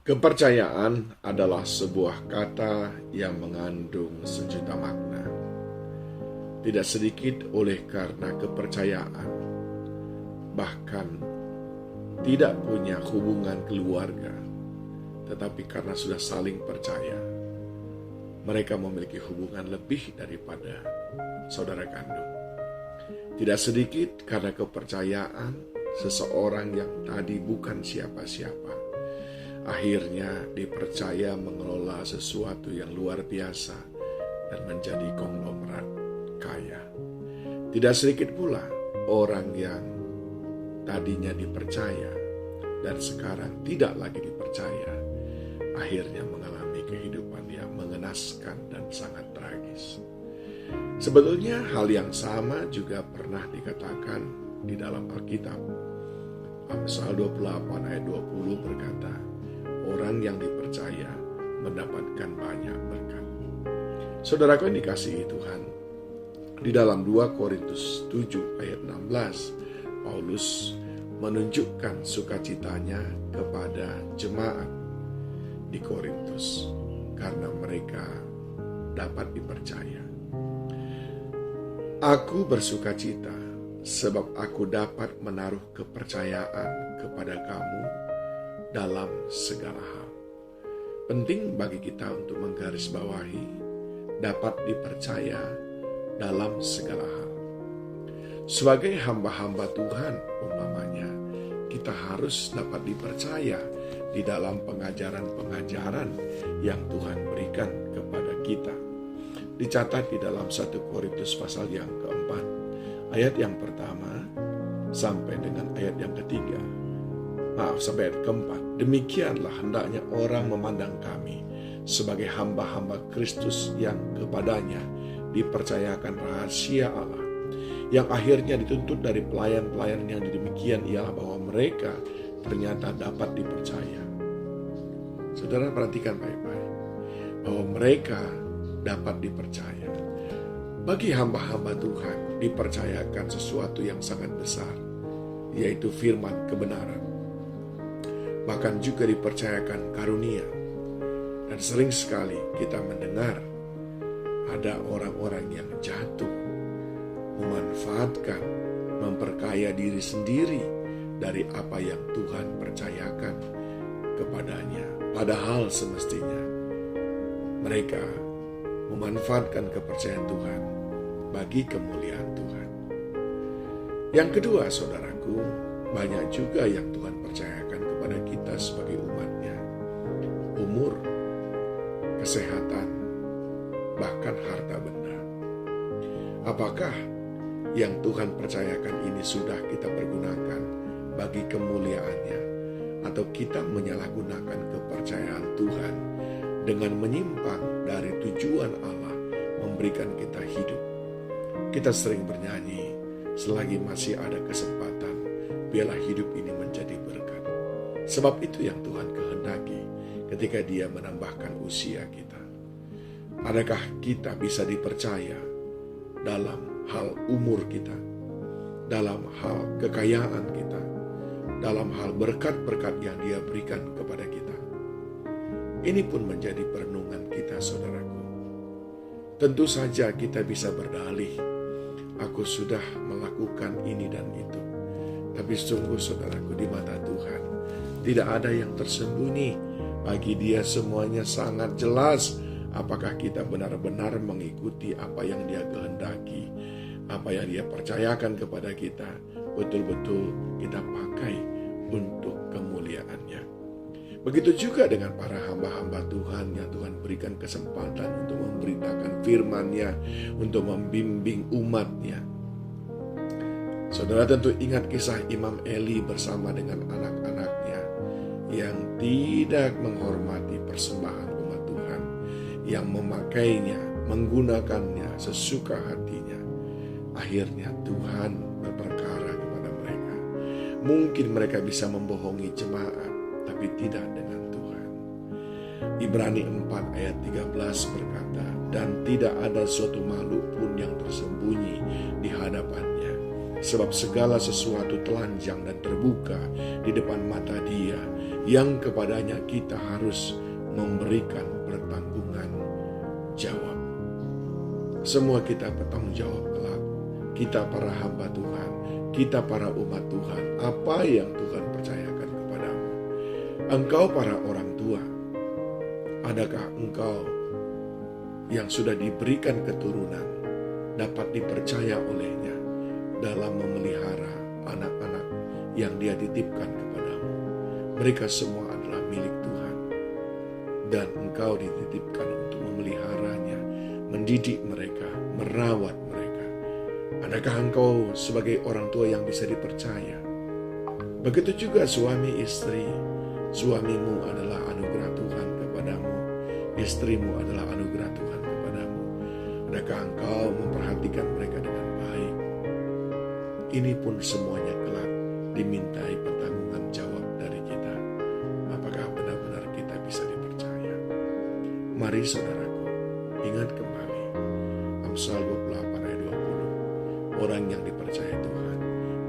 Kepercayaan adalah sebuah kata yang mengandung sejuta makna. Tidak sedikit oleh karena kepercayaan, bahkan tidak punya hubungan keluarga, tetapi karena sudah saling percaya, mereka memiliki hubungan lebih daripada saudara kandung. Tidak sedikit karena kepercayaan seseorang yang tadi bukan siapa-siapa, akhirnya dipercaya mengelola sesuatu yang luar biasa dan menjadi konglomerat kaya. Tidak sedikit pula orang yang tadinya dipercaya dan sekarang tidak lagi dipercaya, akhirnya mengalami kehidupan yang mengenaskan dan sangat tragis. Sebetulnya hal yang sama juga pernah dikatakan di dalam Alkitab. Amsal 28 ayat 20 berkata, orang yang dipercaya mendapatkan banyak berkat. Saudaraku yang dikasihi Tuhan, di dalam 2 Korintus 7 ayat 16, Paulus menunjukkan sukacitanya kepada jemaat di Korintus karena mereka dapat dipercaya. Aku bersukacita sebab aku dapat menaruh kepercayaan kepada kamu dalam segala hal. Penting bagi kita untuk menggarisbawahi dapat dipercaya dalam segala hal. Sebagai hamba-hamba Tuhan umpamanya, kita harus dapat dipercaya di dalam pengajaran-pengajaran yang Tuhan berikan kepada kita. Dicatat di dalam 1 Korintus pasal yang keempat, ayat yang pertama sampai dengan ayat yang ketiga. Sampai ayat keempat. Demikianlah hendaknya orang memandang kami sebagai hamba-hamba Kristus yang kepadanya dipercayakan rahasia Allah, yang akhirnya dituntut dari pelayan-pelayan yang demikian ialah bahwa mereka ternyata dapat dipercaya. Saudara perhatikan baik-baik bahwa mereka dapat dipercaya. Bagi hamba-hamba Tuhan dipercayakan sesuatu yang sangat besar, yaitu firman kebenaran. Bahkan juga dipercayakan karunia. Dan sering sekali kita mendengar ada orang-orang yang jatuh, memanfaatkan, memperkaya diri sendiri dari apa yang Tuhan percayakan kepadanya. Padahal semestinya mereka memanfaatkan kepercayaan Tuhan bagi kemuliaan Tuhan. Yang kedua, saudaraku, banyak juga yang Tuhan percayakan kepada kita sebagai umatnya. Umur, kesehatan, bahkan harta benda. Apakah yang Tuhan percayakan ini sudah kita pergunakan bagi kemuliaannya, atau kita menyalahgunakan kepercayaan Tuhan dengan menyimpang dari tujuan Allah memberikan kita hidup? Kita sering bernyanyi, selagi masih ada kesempatan, biarlah hidup ini menjadi berkat. Sebab itu yang Tuhan kehendaki ketika Dia menambahkan usia kita. Adakah kita bisa dipercaya dalam hal umur kita, dalam hal kekayaan kita, dalam hal berkat-berkat yang Dia berikan kepada kita? Ini pun menjadi perenungan kita, saudaraku. Tentu saja kita bisa berdalih, aku sudah melakukan ini dan itu. Tapi sungguh, saudaraku, di mata Tuhan tidak ada yang tersembunyi. Bagi Dia semuanya sangat jelas. Apakah kita benar-benar mengikuti apa yang Dia kehendaki, apa yang Dia percayakan kepada kita, betul-betul kita pakai untuk kemuliaan-Nya. Begitu juga dengan para hamba-hamba Tuhan yang Tuhan berikan kesempatan untuk memberitakan firman-Nya, untuk membimbing umat-Nya. Saudara tentu ingat kisah Imam Eli bersama dengan anak-anaknya yang tidak menghormati persembahan umat Tuhan, yang memakainya, menggunakannya sesuka hatinya. Akhirnya Tuhan berperkara kepada mereka. Mungkin mereka bisa membohongi jemaat, tapi tidak dengan Tuhan. Ibrani 4 ayat 13 berkata, dan tidak ada suatu makhluk pun yang tersembunyi di hadapannya, sebab segala sesuatu telanjang dan terbuka di depan mata Dia, yang kepadanya kita harus memberikan pertanggungan jawab. Semua kita bertanggung jawab kelak. Kita para hamba Tuhan, kita para umat Tuhan, apa yang Tuhan percayakan kepadamu. Engkau para orang tua, adakah engkau yang sudah diberikan keturunan dapat dipercaya olehnya dalam memelihara anak-anak yang Dia titipkan kepadamu? Mereka semua adalah milik Tuhan, dan engkau dititipkan untuk memeliharanya, mendidik mereka, merawat mereka. Adakah engkau sebagai orang tua yang bisa dipercaya? Begitu juga suami istri. Suamimu adalah anugerah Tuhan kepadamu, istrimu adalah anugerah Tuhan kepadamu. Adakah engkau memperhatikan mereka dengan baik? Ini pun semuanya kelak dimintai pertanggungan jawab dari kita. Apakah benar-benar kita bisa dipercaya? Mari saudaraku, ingat kembali Amsal 28 ayat 20. Orang yang dipercaya Tuhan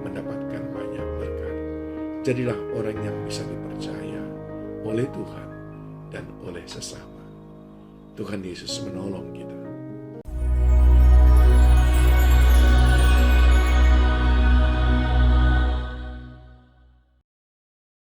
mendapatkan banyak berkat. Jadilah orang yang bisa dipercaya oleh Tuhan dan oleh sesama. Tuhan Yesus menolong kita.